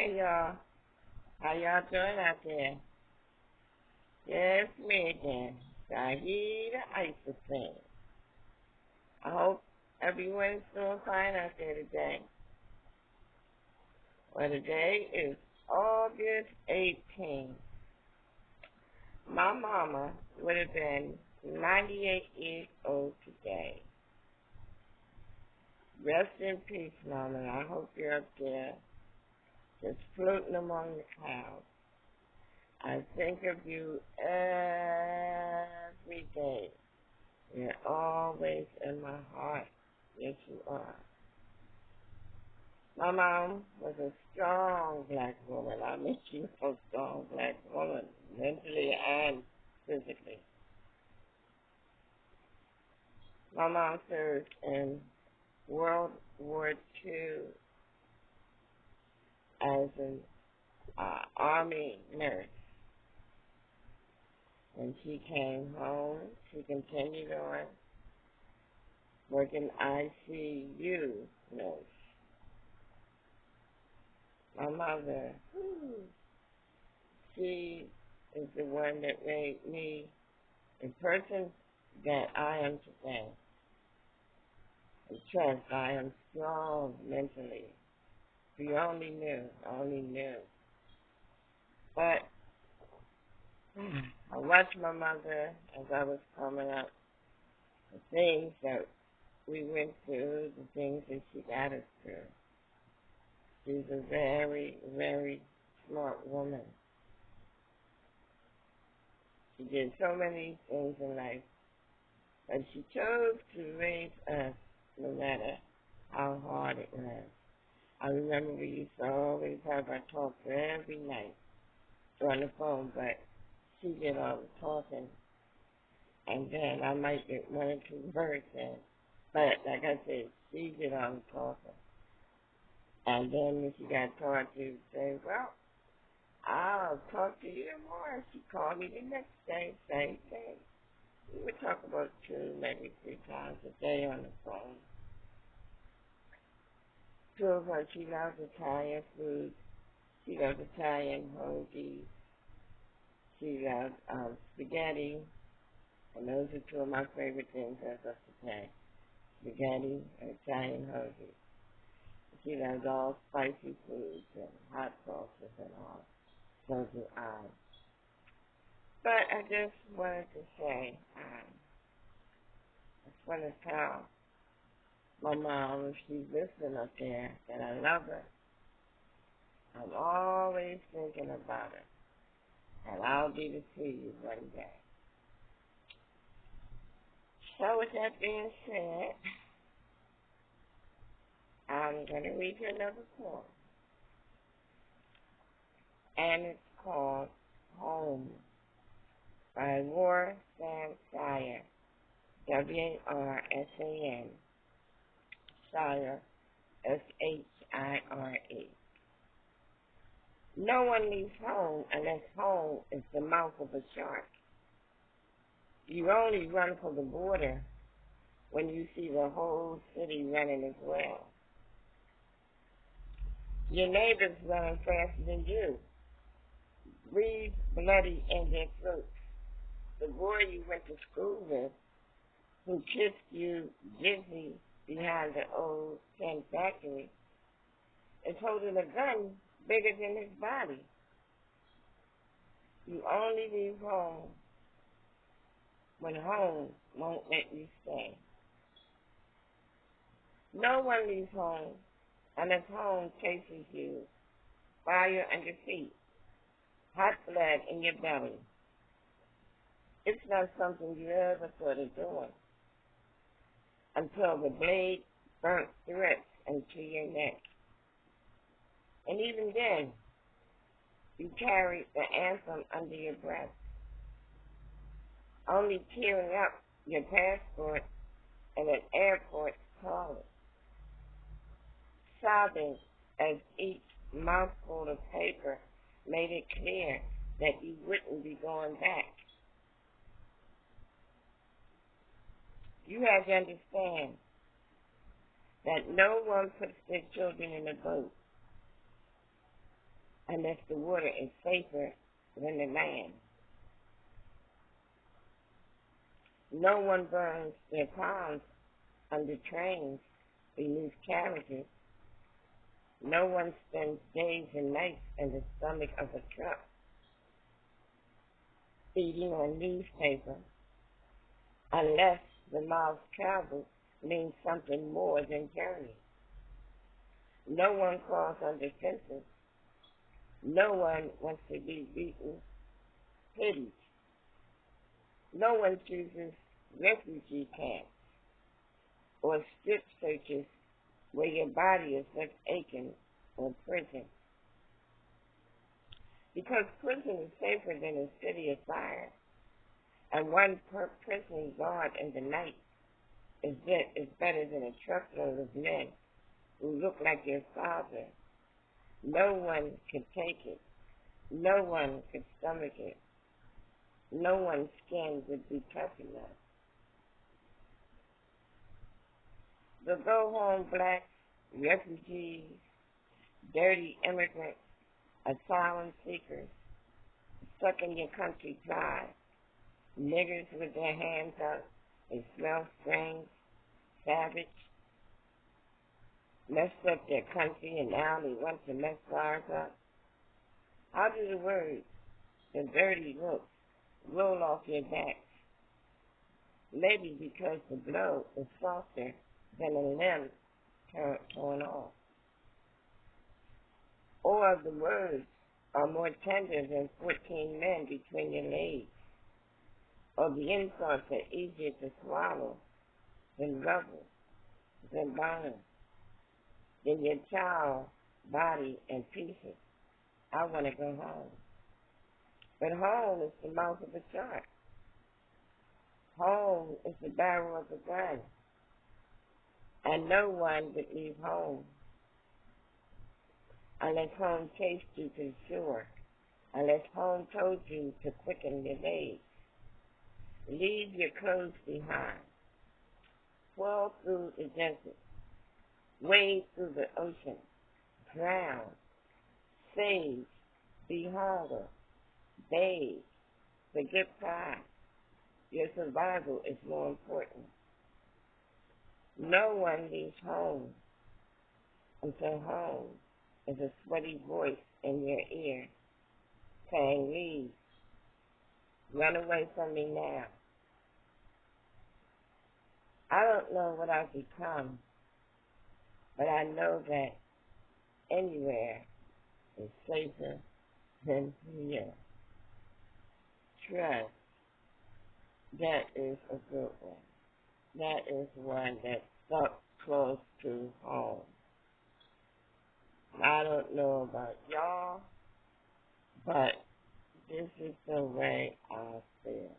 Hey y'all, how y'all doing out there? Yeah, it's me again, Sahi the Isis thing. I hope everyone's doing fine out there today. Well, today is August 18th. My mama would have been 98 years old today. Rest in peace, Mama. I hope you're up there just floating among the clouds. I think of you every day. You're always in my heart. Yes, you are. My mom was a strong black woman. I mean, she was a strong black woman, mentally and physically. My mom served in World War II as an Army nurse. When she came home, she continued on working ICU nurse. My mother, she is the one that made me the person that I am today. And trust, I am strong mentally. If you only knew. But I watched my mother as I was coming up, the things that we went through, the things that she got us through. She's a very, very smart woman. She did so many things in life, but she chose to raise us no matter how hard it was. I remember we used to always have our talks every night on the phone, but she did all the talking, and then I might get one or two words in. But like I said, she did all the talking. And then when she got tired, she would say, well, I'll talk to you tomorrow. She called me the next day, same thing. We would talk about 2, maybe 3 times a day on the phone. 2 of her, she loves Italian food. She loves Italian hoagies. She loves spaghetti. And those are 2 of my favorite things as of today. Spaghetti and Italian hoagies. She loves all spicy foods and hot sauces and all. So do I. But I just wanted to say, I just want to tell my mom, if she's listening up there, that I love her. I'm always thinking about her. And I'll be to see you one day. So with that being said, I'm going to read you another poem. And it's called Home by WARSAN, SHIRE. WARSAN. SHIRE. SHIRE. No one leaves home unless home is the mouth of a shark. You only run for the border when you see the whole city running as well. Your neighbor's running faster than you. Breathe bloody in their throats. The boy you went to school with, who kissed you dizzy behind the old tin factory, is holding a gun bigger than his body. You only leave home when home won't let you stay. No one leaves home unless home chases you, fire under feet, hot blood in your belly. It's not something you ever thought of doing until the blade burnt threats into your neck. And even then, you carried the anthem under your breath, only tearing up your passport in an airport toilet, sobbing as each mouthful of paper made it clear that you wouldn't be going back. You have to understand that no one puts their children in a boat. unless the water is safer than the land. No one burns their palms under trains beneath carriages. No one spends days and nights in the stomach of a truck feeding on newspaper unless the miles traveled means something more than journey. No one crawls under fences. No one wants to be beaten, pitied. No one chooses refugee camps or strip searches where your body is left aching, or prison. Because prison is safer than a city of fire, and one per prison guard in the night is better than a truckload of men who look like your father. No one could take it. No one could stomach it. No one's skin would be tough enough. The go-home blacks, refugees, dirty immigrants, asylum seekers, sucking your country dry, niggers with their hands up, they smell strange, savage, messed up their country and now they want to mess ours up. How do the words, the dirty looks, roll off your back? Maybe because the blow is softer than a limb torn off. Or the words are more tender than 14 men between your legs. Or the insults are easier to swallow than rubble, than bone, than your child body in pieces. I want to go home. But home is the mouth of a shark. Home is the barrel of a gun. And no one would leave home unless home chased you to the shore, unless home told you to quicken your days. Leave your clothes behind. Fall through the desert. Wade through the ocean. Drown. Save. Be hunger. Bathe. Forget pride. Your survival is more important. No one leaves home until home is a sweaty voice in your ear saying, leave. Run away from me now. I don't know what I've become, but I know that anywhere is safer than here. Trust. That is a good one. That is one that stuck close to home. I don't know about y'all, but this is the way I feel.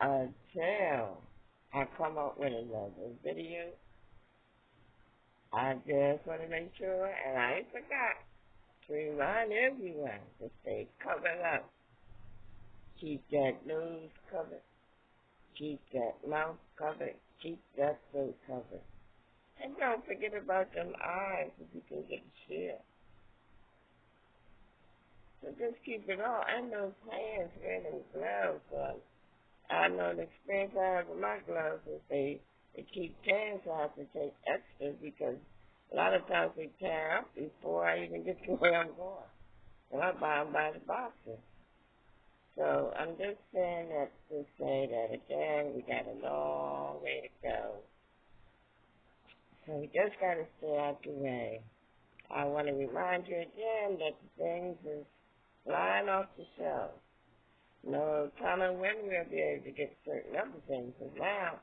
Until I come up with another video, I just want to make sure, and I ain't forgot, to remind everyone to stay covered up. Keep that nose covered. Keep that mouth covered. Keep that throat covered. And don't forget about them eyes if you can get a share. So just keep it on. And those hands wearing them gloves. I know the experience I have with my gloves is they keep tearing, so I have to take extras because a lot of times they tear up before I even get to where I'm going. And I buy them by the boxes. So I'm just saying that to say that again, we got a long way to go. So we just got to stay out the way. I want to remind you again that the things is flying off the shelf. No telling when we'll be able to get certain other things. Because now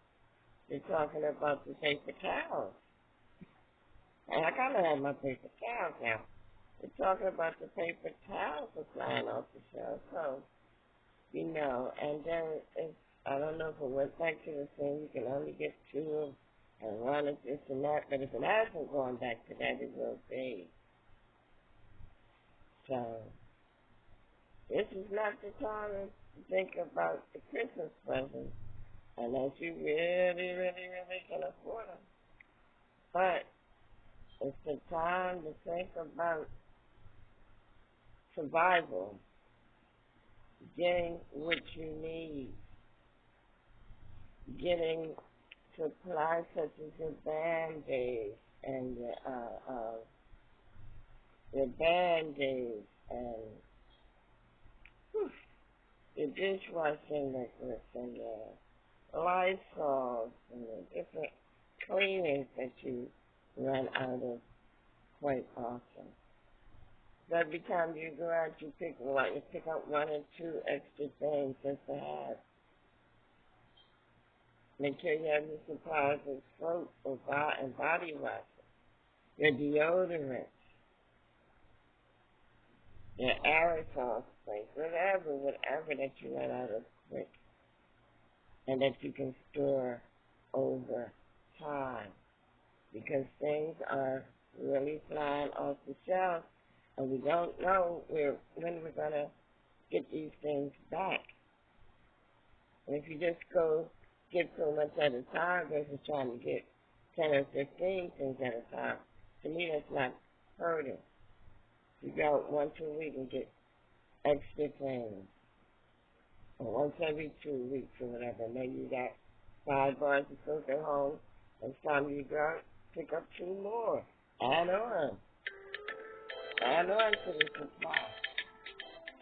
they're talking about the paper towels. And I kind of have my paper towels now. They're talking about the paper towels are flying off the shelf. So, you know, and then it's, I don't know if it went back to the thing, you can only get two of and one of this and that, but if it hasn't gone back to that, it will be. So, this is not the time to think about the Christmas presents unless you really, really, really can afford them. But It's the time to think about survival, getting what you need, getting supplies such as your Band-Aids and your Band-Aids and whew, your dishwashing liquids and your Lysol and the different cleanings that you run out of quite often. So every time you go out, you pick up one or two extra things just to have. Make sure you have your supplies of soap and body wash, your deodorant, your aerosol sprays, whatever that you run out of quick and that you can store over time. Because things are really flying off the shelf and we don't know when we're going to get these things back. And if you just go get so much at a time versus trying to get 10 or 15 things at a time, to me that's not hurting. You go out once a week and get extra things, or once every 2 weeks or whatever. Maybe you got 5 bars of soap at home. Next time you go out, pick up 2 more. Add on to the supply.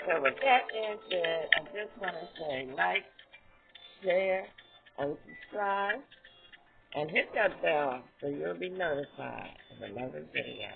So with that being said, I just want to say like, share, and subscribe, and hit that bell so you'll be notified of another video.